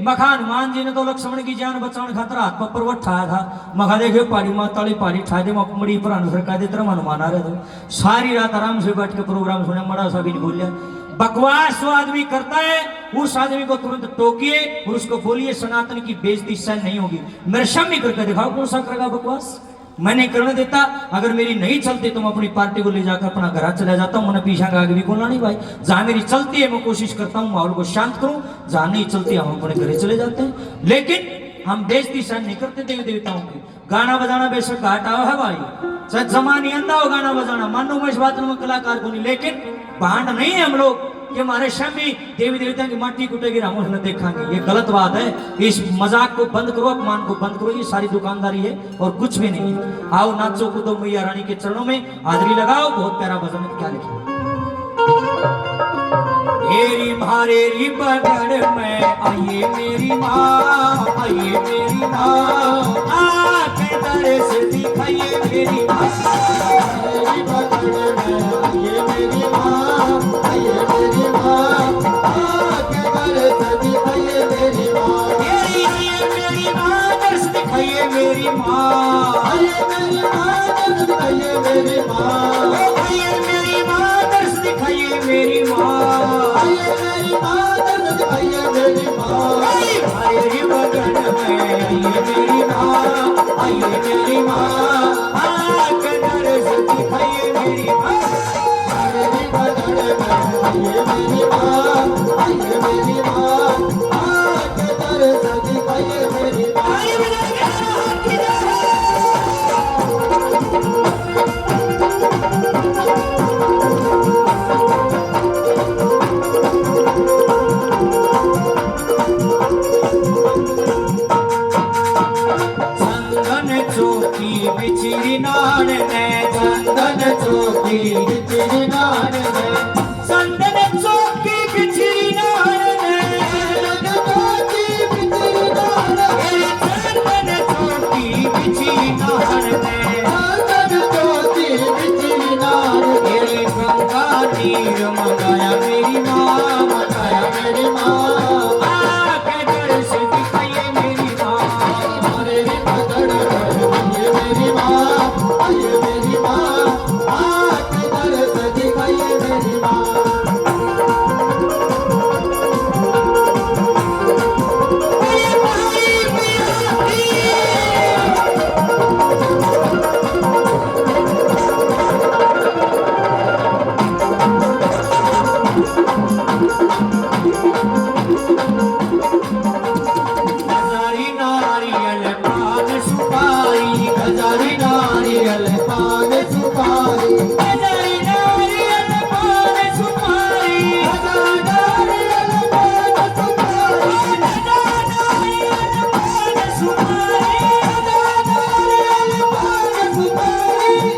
मखा हनुमान जी ने तो लक्ष्मण की जान बचाने खातर हाथ पर पर्वत ठाया था। मखा देखियो पहाड़ी माताली पहाड़ी ठाए दे मड़ी पर अनुसर दे तरह हनुमान आ रहे थे। सारी रात आराम से बैठ के प्रोग्राम सुने, मड़ा सा भी नहीं भूलिया। बकवास जो आदमी करता है उस आदमी को तुरंत टोकिए और उसको बोलिए सनातन की बेइज्जती सहन नहीं होगी। मेरे सामने करके दिखाओ कौन सा करेगा बकवास। मैं नहीं करने देता। अगर मेरी नहीं चलती तो मैं अपनी पार्टी को ले जाकर अपना घर चला जाता हूँ। मैंने पीछा का आगे भी बोलना नहीं भाई। जहां मेरी चलती है मैं कोशिश करता हूँ माहौल को शांत करूं, जहां नहीं चलती हम अपने घर चले जाते हैं। लेकिन हम बेइज्जती सहन नहीं करते देवी देवताओं की। गाना बजाना बेशक घाटा है भाई, चाहे जमा नहीं आंदा हो गाना बजाना, मानो मैं इस बात में कलाकार को नहीं, लेकिन भांड नहीं है हम लोग कि हमारे शामी देवी देवता की माटी कुटेगी हम उसने देखेंगे। ये गलत बात है। इस मजाक को बंद करो, अपमान को बंद करो। ये सारी दुकानदारी है और कुछ भी नहीं है। आओ नाचो कूदो मैया रानी के चरणों में हाजरी लगाओ। बहुत प्यारा भजन क्या लिखा। मेरी भारेरी बगड़ में आइए मेरी माँ, आइए मेरी माँ, आके दर्श दिखाइए मेरी माँ। मेरी बगड़ में आइए मेरी माँ, आइए मेरी माँ, आके दर्श दिखाइए मेरी माँ। मेरी माँ दर्श दिखाइए मेरी माँ, आइए मेरी माँ दर्श दिखाइए मेरी माँ, आइए मेरी माँ दर्श दिखाइए मेरी माँ, आइए मेरी माँ दर्श दिखाइए मेरी माँ। मेरी बगड़ में आइए मेरी माँ, आइए मेरी माँ, आके दर्श दिखाइए मेरी माँ। मेरी बगड़ में आइए मेरी माँ, आइए मेरी माँ, आके दर्श दिखाइए मेरी माँ। बिछड़ी नान ने चंदन चौकी बिछड़ी नान ने चंदन चौकी बिछड़ी नान ने चंदन चौकी बिछड़ी नान ने चंदन चौकी बिछड़ी नान ने गंगा नीर मंगाया मेरी माँ, मंगाया मेरी माँ, आके दर्श दिखाइए मेरी माँ। मेरी बगड़ मेरी माँ, आइए मेरी माँ, आके दर्श दिखाइए मेरी माँ। गजारी नारियल पान सुपारी, गजारी नारियल पान सुपारी, गजारी नारियल पान सुपारी, गजारी नारियल पान सुपारी,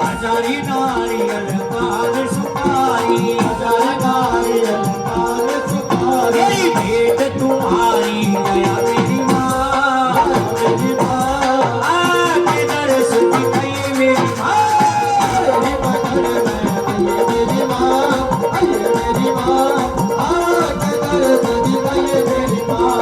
गजारी नारियल पान सुपारी, गजारी नारियल पान सुपारी, भेंट तुम्हारी दया मेरी माँ, मेरी माँ, आके दर्श दिखाइए मेरी माँ। मेरी बगड़ में आइए मेरी माँ, आइए मेरी माँ, आके दर्श दिखाइए मेरी माँ।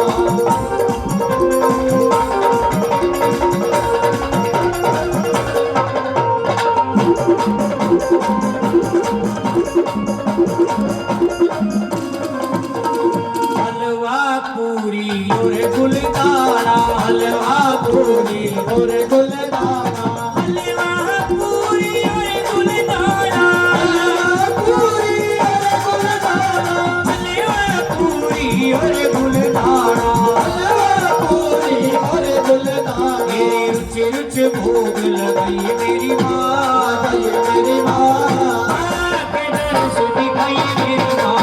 हलवा पूरी और गुलदारा, हलवा पूरी और गुलदारा, हलवा पूरी और गुलदारा, हलवा पूरी और गुलदारा, हलवा पूरी और गुलदारा, हलवा पूरी और गुलदारा। रुच रुच भोग लगाइए मेरी माँ, लगाइए मेरी माँ, आके दर्श दिखाइए मेरी माँ।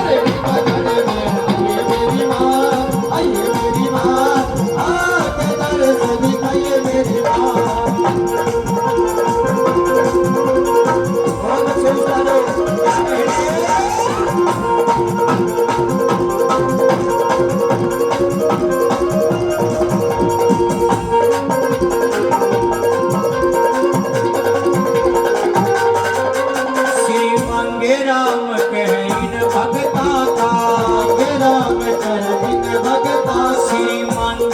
मेरी बगड़ में आइए मेरी माँ, आइए मेरी माँ, आके दर्श दिखाइए मेरी माँ।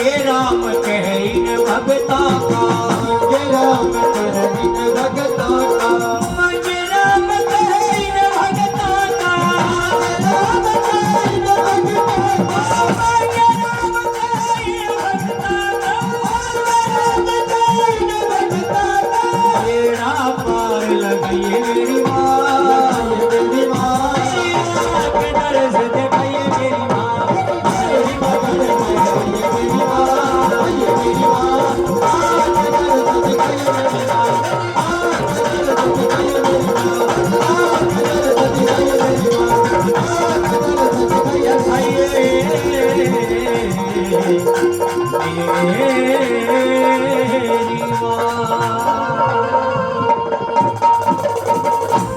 ये राम कहे इन भगता का, ये राम कहे इन भगता का, ये राम कहे इन भगता का, राम कहे इन भगता का, ये राम कहे इन भगता का, राम कहे इन भगता का, बेड़ा पार लगाइए मेरी माँ, ये मेरी माँ, के दर से दिखाइए मेरी माँ, मेरी मदद करे ये मेरी माँ, ये मेरी माँ, आके दर्द दिखाए मेरी माँ, आके दर्द दिखाए मेरी माँ, आके दर्द दिखाए मेरी माँ, आके दर्द दिखाए दिखाइए मेरी माँ।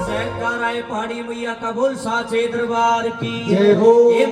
जयकारा है पहाड़ी मैया का बोल साचे दरबार की जय हो। ये